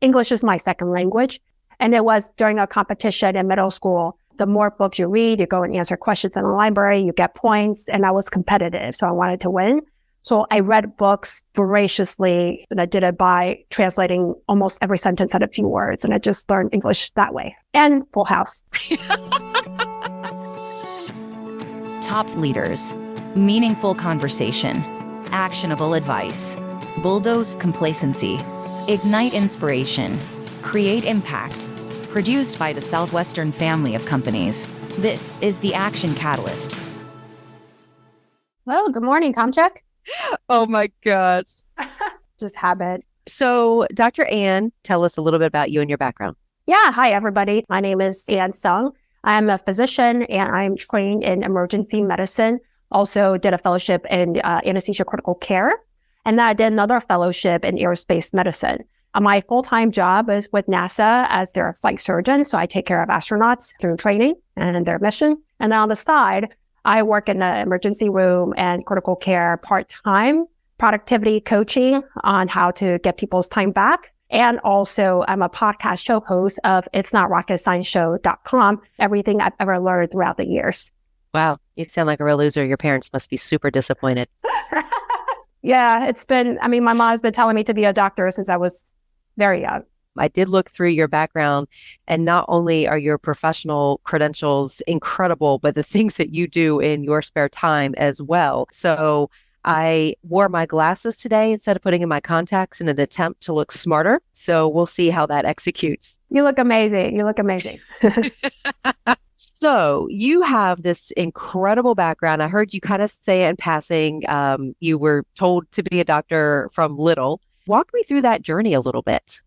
English is my second language. And it was during a competition in middle school. The more books you read, you go and answer questions in the library, you get points. And I was competitive, so I wanted to win. So I read books voraciously, and I did it by translating almost every sentence at a few words. And I just learned English that way. And Full House. Top leaders, meaningful conversation, actionable advice, bulldoze complacency, ignite inspiration, create impact. Produced by the Southwestern family of companies. This is the Action Catalyst. Well, good morning, Comcheck. Oh my God. Just habit. So, Dr. Ann, tell us a little bit about you and your background. Yeah. Hi, everybody. My name is Tsung. I'm a physician and I'm trained in emergency medicine. Also did a fellowship in anesthesia critical care. And then I did another fellowship in aerospace medicine. My full-time job is with NASA as their flight surgeon. So I take care of astronauts through training and their mission. And then on the side, I work in the emergency room and critical care part-time, productivity coaching on how to get people's time back. And also I'm a podcast show host of itsnotrocketscienceshow.com, everything I've ever learned throughout the years. Wow. You sound like a real loser. Your parents must be super disappointed. Yeah, my mom's been telling me to be a doctor since I was very young. I did look through your background, and not only are your professional credentials incredible, but the things that you do in your spare time as well. So I wore my glasses today instead of putting in my contacts in an attempt to look smarter. So we'll see how that executes. You look amazing. So you have this incredible background. I heard you kind of say it in passing. You were told to be a doctor from little. Walk me through that journey a little bit.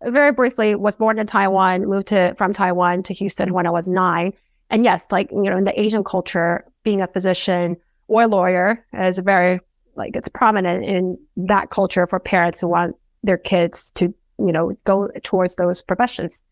Very briefly, was born in Taiwan, moved from Taiwan to Houston when I was 9. And yes, in the Asian culture, being a physician or a lawyer is very, it's prominent in that culture for parents who want their kids to, go towards those professions.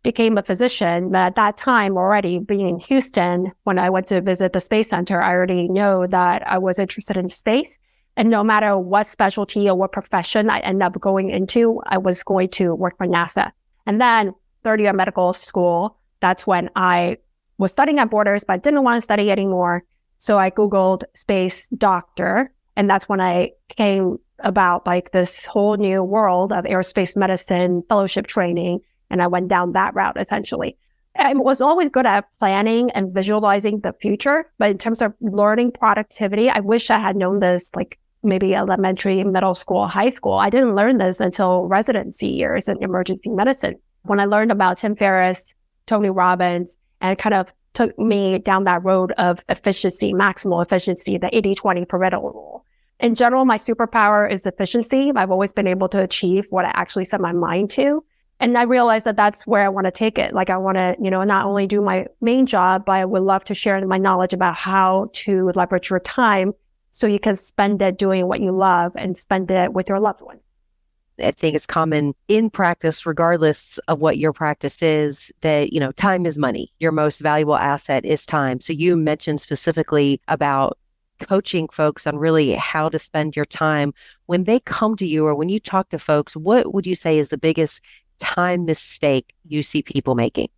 Became a physician, but at that time already being in Houston, when I went to visit the Space Center, I already know that I was interested in space. And no matter what specialty or what profession I end up going into, I was going to work for NASA. And then third year medical school, that's when I was studying at Borders, but didn't want to study anymore. So I Googled space doctor. And that's when I came about this whole new world of aerospace medicine, fellowship training. And I went down that route, essentially. I was always good at planning and visualizing the future. But in terms of learning productivity, I wish I had known this maybe elementary, middle school, high school. I didn't learn this until residency years in emergency medicine. When I learned about Tim Ferriss, Tony Robbins, and it kind of took me down that road of efficiency, maximal efficiency, the 80-20 Pareto rule. In general, my superpower is efficiency. I've always been able to achieve what I actually set my mind to. And I realized that that's where I want to take it. I want to, not only do my main job, but I would love to share my knowledge about how to leverage your time so you can spend it doing what you love and spend it with your loved ones. I think it's common in practice, regardless of what your practice is, that, time is money. Your most valuable asset is time. So you mentioned specifically about coaching folks on really how to spend your time. When they come to you or when you talk to folks, what would you say is the biggest time mistake you see people making?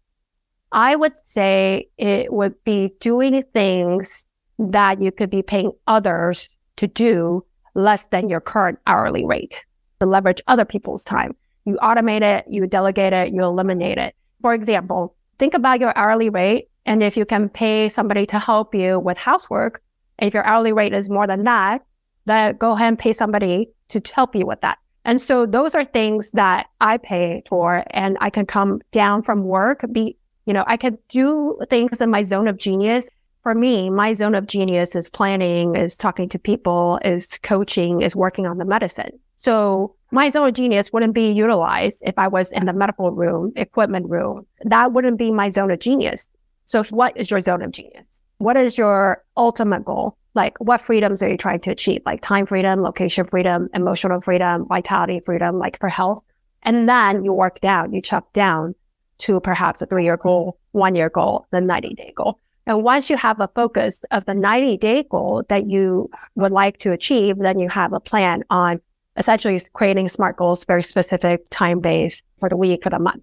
I would say it would be doing things that you could be paying others to do less than your current hourly rate, to leverage other people's time. You automate it, you delegate it, you eliminate it. For example, think about your hourly rate. And if you can pay somebody to help you with housework, if your hourly rate is more than that, then go ahead and pay somebody to help you with that. And so those are things that I pay for, and I can come down from work, I can do things in my zone of genius. For me, my zone of genius is planning, is talking to people, is coaching, is working on the medicine. So my zone of genius wouldn't be utilized if I was in the medical room, equipment room. That wouldn't be my zone of genius. So what is your zone of genius? What is your ultimate goal? What freedoms are you trying to achieve? Time freedom, location freedom, emotional freedom, vitality freedom, for health. And then you work down, you chop down to perhaps a 3-year goal, 1-year goal, the 90-day goal. And once you have a focus of the 90-day goal that you would like to achieve, then you have a plan on essentially creating SMART goals, very specific, time-based for the week, for the month.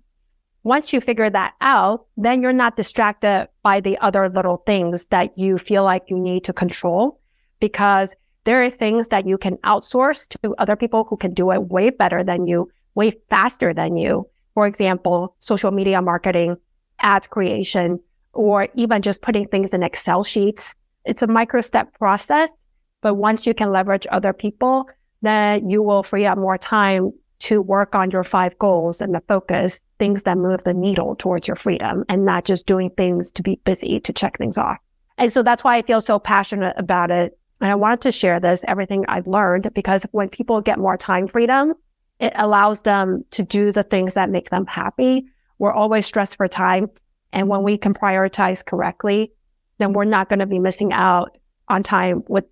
Once you figure that out, then you're not distracted by the other little things that you feel like you need to control, because there are things that you can outsource to other people who can do it way better than you, way faster than you. For example, social media marketing, ads creation, or even just putting things in Excel sheets. It's a micro-step process, but once you can leverage other people, then you will free up more time to work on your 5 goals and the focus, things that move the needle towards your freedom, and not just doing things to be busy, to check things off. And so that's why I feel so passionate about it. And I wanted to share this, everything I've learned, because when people get more time freedom, it allows them to do the things that make them happy. We're always stressed for time. And when we can prioritize correctly, then we're not going to be missing out on time with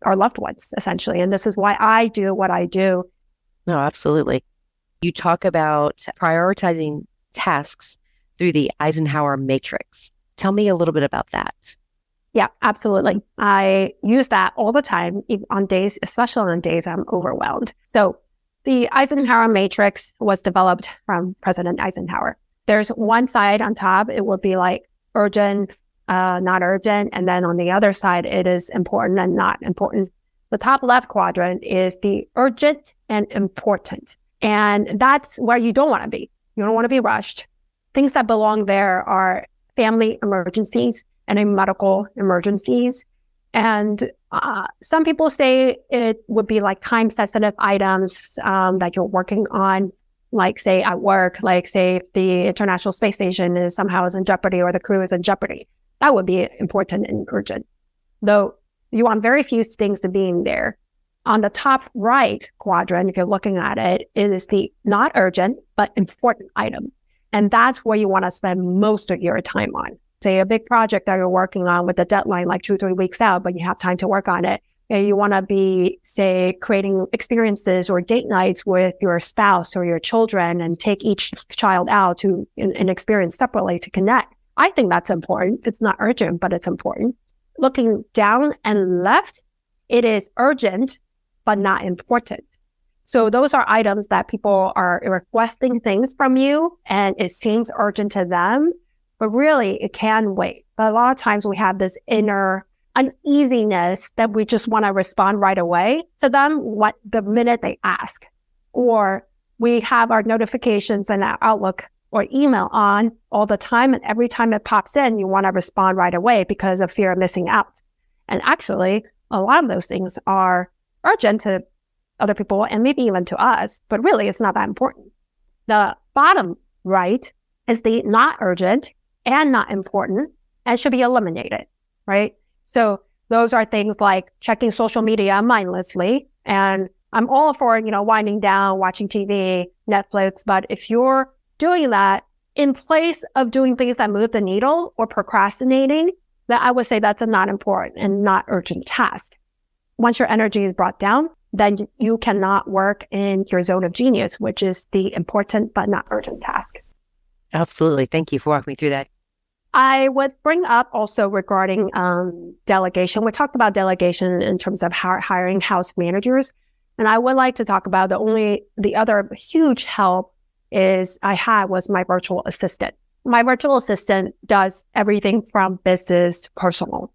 our loved ones, essentially. And this is why I do what I do. No, absolutely. You talk about prioritizing tasks through the Eisenhower matrix. Tell me a little bit about that. Yeah, absolutely. I use that all the time, even on days, especially on days I'm overwhelmed. So the Eisenhower matrix was developed from President Eisenhower. There's one side on top, it will be like urgent, not urgent. And then on the other side, it is important and not important. The top left quadrant is the urgent and important. And that's where you don't want to be. You don't want to be rushed. Things that belong there are family emergencies and medical emergencies. And some people say it would be like time-sensitive items that you're working on, like say at work, like say if the International Space Station is somehow in jeopardy or the crew is in jeopardy. That would be important and urgent. Though you want very few things to be in there. On the top right quadrant, if you're looking at it, it is the not urgent, but important item. And that's where you want to spend most of your time on. Say a big project that you're working on with a deadline like 2-3 weeks out, but you have time to work on it. And you want to be, say, creating experiences or date nights with your spouse or your children and take each child out to an experience separately to connect. I think that's important. It's not urgent, but it's important. Looking down and left, it is urgent, but not important. So those are items that people are requesting things from you and it seems urgent to them, but really it can wait. But a lot of times we have this inner uneasiness that we just want to respond right away to them the minute they ask. Or we have our notifications and our Outlook or email on all the time, and every time it pops in, you want to respond right away because of fear of missing out. And actually, a lot of those things are urgent to other people and maybe even to us, but really it's not that important. The bottom right is the not urgent and not important and should be eliminated, right? So those are things like checking social media mindlessly. And I'm all for, winding down, watching TV, Netflix. But if you're doing that in place of doing things that move the needle or procrastinating, then I would say that's a not important and not urgent task. Once your energy is brought down, then you cannot work in your zone of genius, which is the important but not urgent task. Absolutely. Thank you for walking me through that. I would bring up also regarding delegation. We talked about delegation in terms of hiring house managers. And I would like to talk about the other huge help I had was my virtual assistant. My virtual assistant does everything from business to personal.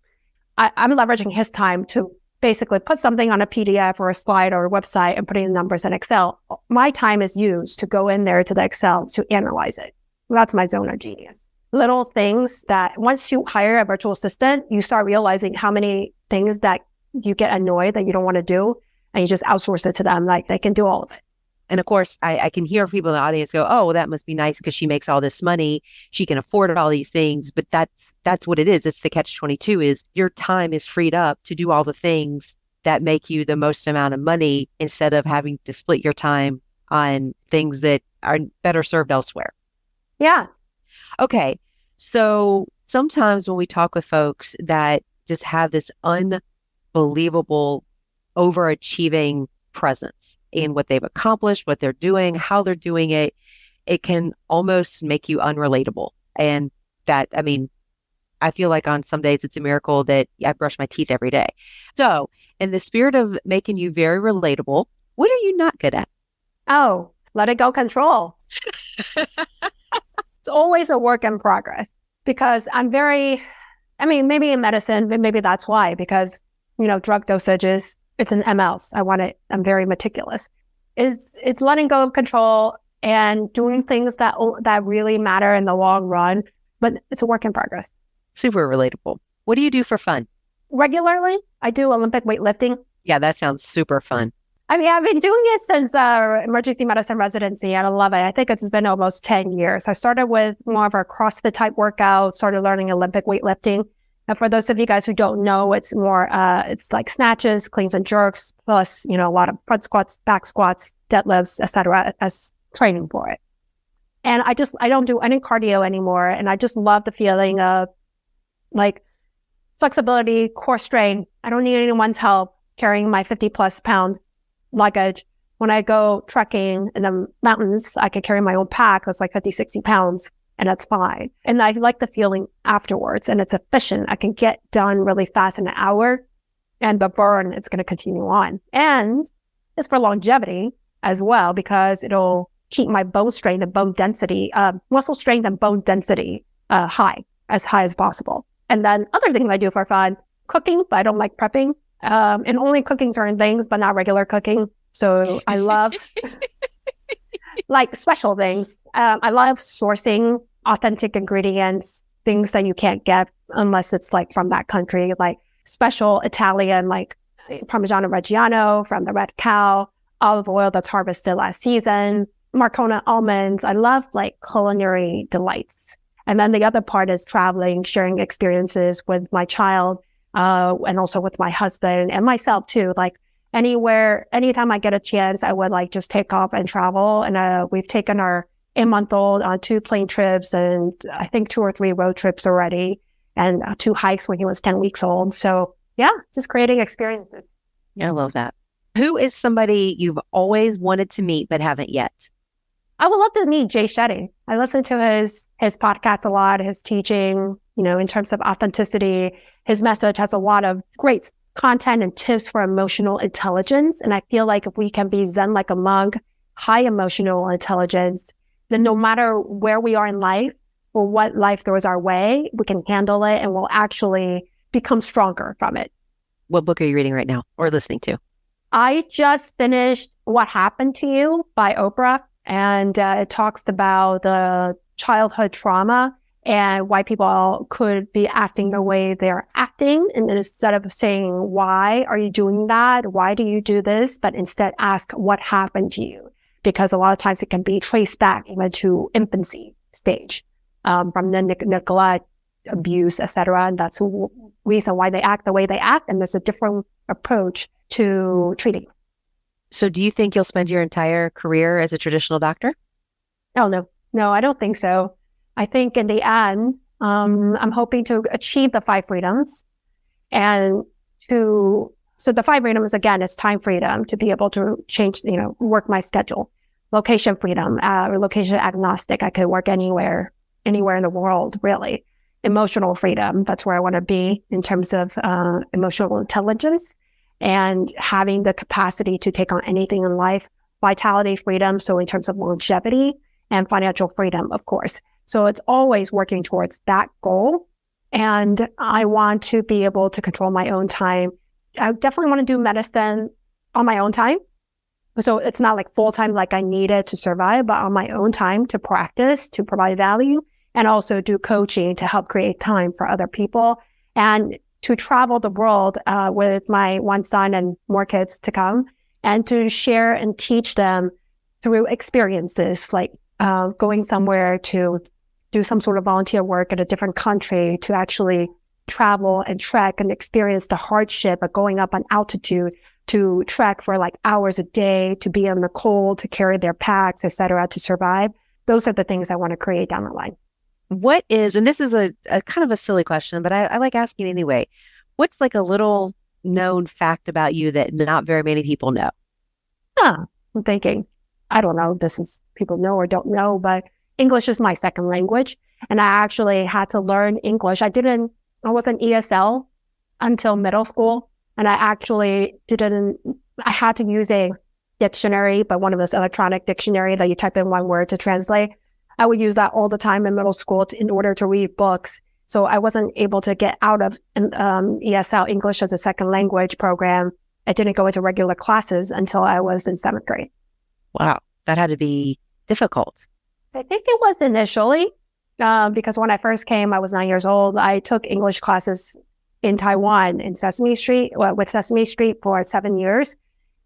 I'm leveraging his time to basically put something on a PDF or a slide or a website and putting the numbers in Excel. My time is used to go in there to the Excel to analyze it. That's my zone of genius. Little things that once you hire a virtual assistant, you start realizing how many things that you get annoyed that you don't want to do, and you just outsource it to them. Like they can do all of it. And of course, I can hear people in the audience go, oh, well, that must be nice because she makes all this money. She can afford all these things. But that's what it is. It's the catch-22 is your time is freed up to do all the things that make you the most amount of money instead of having to split your time on things that are better served elsewhere. Yeah. Okay. So sometimes when we talk with folks that just have this unbelievable overachieving presence in what they've accomplished, what they're doing, how they're doing it, it can almost make you unrelatable. And I feel like on some days it's a miracle that I brush my teeth every day. So in the spirit of making you very relatable, What are you not good at? Oh, let it go control. It's always a work in progress because maybe in medicine, maybe that's why, because, drug dosages, it's in mLs. I'm very meticulous. It's letting go of control and doing things that really matter in the long run, but it's a work in progress. Super relatable. What do you do for fun? Regularly, I do Olympic weightlifting. Yeah, that sounds super fun. I've been doing it since emergency medicine residency, and I love it. I think it's been almost 10 years. I started with more of a CrossFit type workout, started learning Olympic weightlifting. And for those of you guys who don't know, it's more, it's like snatches, cleans and jerks, plus, a lot of front squats, back squats, deadlifts, etc. as training for it. And I don't do any cardio anymore. And I just love the feeling of like flexibility, core strength. I don't need anyone's help carrying my 50 plus pound luggage. When I go trekking in the mountains, I can carry my own pack that's like 50, 60 pounds, and that's fine. And I like the feeling afterwards, and it's efficient. I can get done really fast in an hour, and the burn, it's going to continue on. And it's for longevity as well, because it'll keep my bone strength and bone density, muscle strength and bone density high as possible. And then other things I do for fun, cooking, but I don't like prepping. And only cooking certain things, but not regular cooking. So I love like special things. I love sourcing authentic ingredients, things that you can't get unless it's like from that country, like special Italian, like Parmigiano Reggiano from the Red Cow, olive oil that's harvested last season, Marcona almonds. I love like culinary delights. And then the other part is traveling, sharing experiences with my child, and also with my husband and myself too. Like anytime I get a chance, I would like just take off and travel. And we've taken our 8-month-old on 2 plane trips and I think 2 or 3 road trips already, and 2 hikes when he was 10 weeks old. So yeah, just creating experiences. Yeah, I love that. Who is somebody you've always wanted to meet but haven't yet? I would love to meet Jay Shetty. I listen to his podcast a lot, his teaching, in terms of authenticity. His message has a lot of great content and tips for emotional intelligence. And I feel like if we can be Zen like a monk, high emotional intelligence, then no matter where we are in life or what life throws our way, we can handle it and we'll actually become stronger from it. What book are you reading right now or listening to? I just finished What Happened to You by Oprah. And it talks about the childhood trauma and why people could be acting the way they're acting. And then instead of saying, why are you doing that? Why do you do this? But instead ask, what happened to you? Because a lot of times it can be traced back even to infancy stage, from the neglect, abuse, etc. And that's the reason why they act the way they act. And there's a different approach to treating. So do you think you'll spend your entire career as a traditional doctor? Oh, no. No, I don't think so. I think in the end, I'm hoping to achieve the 5 freedoms. And so the 5 freedoms, again, is time freedom to be able to change, work my schedule. Location freedom, location agnostic. I could work anywhere in the world, really. Emotional freedom. That's where I want to be in terms of emotional intelligence. And having the capacity to take on anything in life, vitality, freedom. So in terms of longevity and financial freedom, of course. So it's always working towards that goal. And I want to be able to control my own time. I definitely want to do medicine on my own time. So it's not like full time like I need it to survive, but on my own time to practice, to provide value, and also do coaching to help create time for other people. And to travel the world with my 1 son and more kids to come, and to share and teach them through experiences, like going somewhere to do some sort of volunteer work in a different country, to actually travel and trek and experience the hardship of going up on altitude, to trek for like hours a day, to be in the cold, to carry their packs, etc., to survive. Those are the things I want to create down the line. What is, and this is a kind of a silly question, but I like asking anyway, what's like a little known fact about you that not very many people know? I'm thinking, I don't know if this is people know or don't know, but English is my second language. And I actually had to learn English. I wasn't ESL until middle school. And I actually I had to use a dictionary, but one of those electronic dictionary that you type in one word to translate. I would use that all the time in middle school in order to read books. So I wasn't able to get out of ESL, English as a Second Language program. I didn't go into regular classes until I was in 7th grade. Wow, that had to be difficult. I think it was initially because when I first came, I was 9 years old. I took English classes in Taiwan with Sesame Street for 7 years.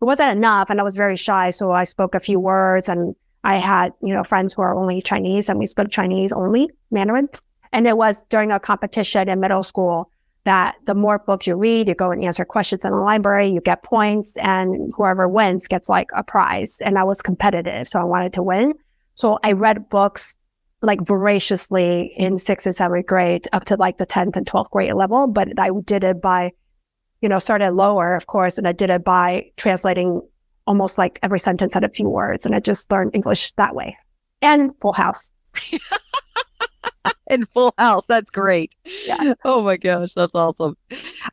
It wasn't enough, and I was very shy, so I spoke a few words, and I had, friends who are only Chinese, and we spoke Chinese only, Mandarin. And it was during a competition in middle school that the more books you read, you go and answer questions in the library, you get points, and whoever wins gets like a prize. And I was competitive, so I wanted to win. So I read books like voraciously in 6th and 7th grade up to like the 10th and 12th grade level. But I did it by, started lower, of course, and I did it by translating almost like every sentence had a few words. And I just learned English that way. And Full House. In Full House. That's great. Yeah. Oh my gosh, that's awesome.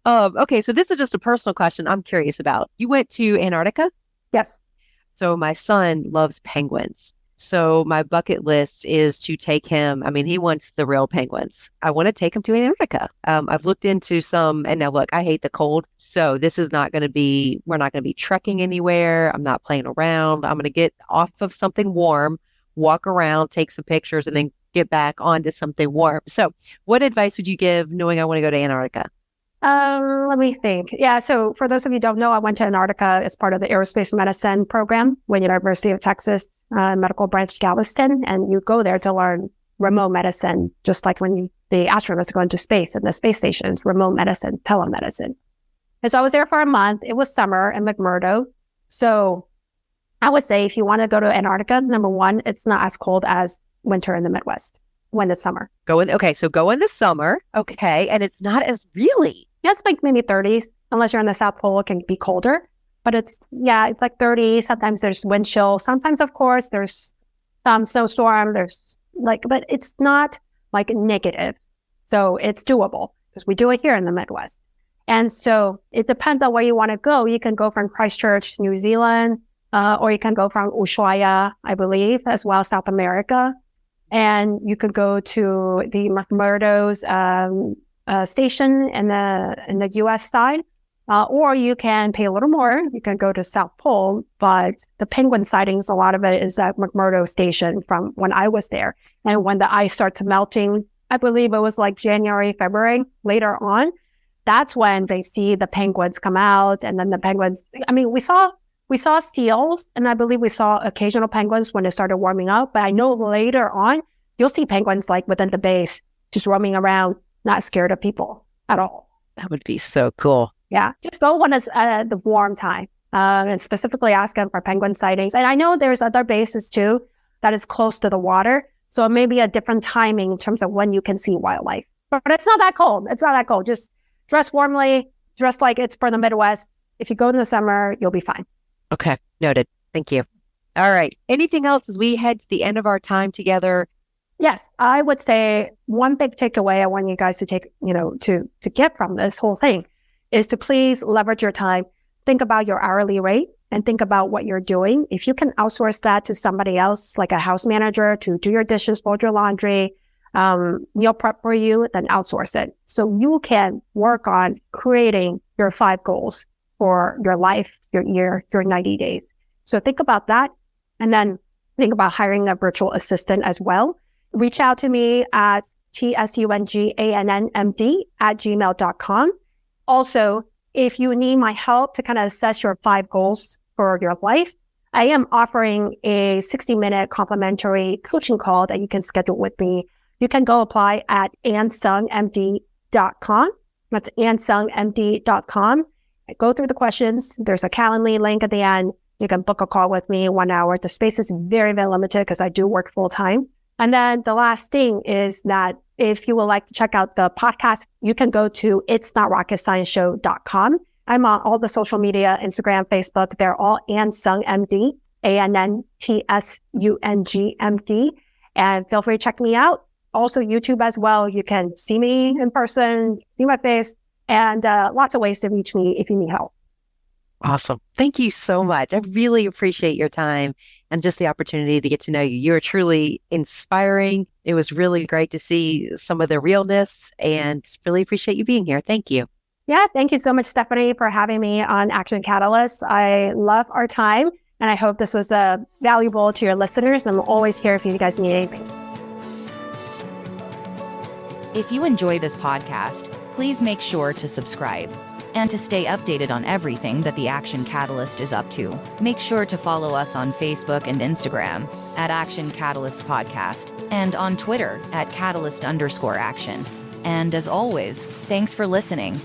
Okay, so this is just a personal question I'm curious about. You went to Antarctica? Yes. So my son loves penguins. So my bucket list is to take him. I mean, he wants the real penguins. I want to take him to Antarctica. I've looked into some, and now look, I hate the cold. So this is not going to be, we're not going to be trekking anywhere. I'm not playing around. I'm going to get off of something warm, walk around, take some pictures, and then get back onto something warm. So what advice would you give knowing I want to go to Antarctica? Let me think. Yeah. So for those of you who don't know, I went to Antarctica as part of the aerospace medicine program with University of Texas Medical Branch Galveston. And you go there to learn remote medicine, just like when the astronauts go into space and the space stations, remote medicine, telemedicine. And so I was there for a month. It was summer in McMurdo. So I would say if you want to go to Antarctica, number one, it's not as cold as winter in the Midwest when it's summer. Go in the summer. Okay. And it's not as really. Yeah, it's like maybe 30s. Unless you're in the South Pole, it can be colder. But it's like 30. Sometimes there's wind chill. Sometimes, of course, there's some snowstorm. But it's not like negative. So it's doable because we do it here in the Midwest. And so it depends on where you want to go. You can go from Christchurch, New Zealand, or you can go from Ushuaia, I believe, as well, South America. And you could go to the McMurdo's station in the U.S. side, or you can pay a little more. You can go to South Pole, but the penguin sightings, a lot of it is at McMurdo Station from when I was there. And when the ice starts melting, I believe it was like January, February, later on, that's when they see the penguins come out. And then the penguins, I mean, we saw seals, and I believe we saw occasional penguins when it started warming up. But I know later on, you'll see penguins like within the base, just roaming around, not scared of people at all. That would be so cool. Yeah, just go when it's the warm time, and specifically ask them for penguin sightings. And I know there's other bases too that is close to the water, so it may be a different timing in terms of when you can see wildlife. But it's not that cold. It's not that cold. Just dress warmly, dress like it's for the Midwest. If you go in the summer, you'll be fine. Okay, noted. Thank you. All right. Anything else as we head to the end of our time together? Yes, I would say one big takeaway I want you guys to take, to get from this whole thing is to please leverage your time. Think about your hourly rate and think about what you're doing. If you can outsource that to somebody else, like a house manager, to do your dishes, fold your laundry, meal prep for you, then outsource it. So you can work on creating your 5 goals for your life, your year, your 90 days. So think about that. And then think about hiring a virtual assistant as well. Reach out to me at tsungannmd@gmail.com. Also, if you need my help to kind of assess your 5 goals for your life, I am offering a 60-minute complimentary coaching call that you can schedule with me. You can go apply at tsungmd.com. That's tsungmd.com. Go through the questions. There's a Calendly link at the end. You can book a call with me in 1 hour. The space is very, very limited because I do work full time. And then the last thing is that if you would like to check out the podcast, you can go to itsnotrocketscienceshow.com. I'm on all the social media, Instagram, Facebook. They're all Tsung MD, ANNTSUNGMD. And feel free to check me out. Also YouTube as well. You can see me in person, see my face, and lots of ways to reach me if you need help. Awesome. Thank you so much. I really appreciate your time and just the opportunity to get to know you. You are truly inspiring. It was really great to see some of the realness and really appreciate you being here. Thank you. Yeah, thank you so much, Stephanie, for having me on Action Catalyst. I love our time, and I hope this was valuable to your listeners. I'm always here if you guys need anything. If you enjoy this podcast, please make sure to subscribe. And to stay updated on everything that the Action Catalyst is up to, make sure to follow us on Facebook and Instagram at Action Catalyst Podcast and on Twitter at Catalyst_Action. And as always, thanks for listening.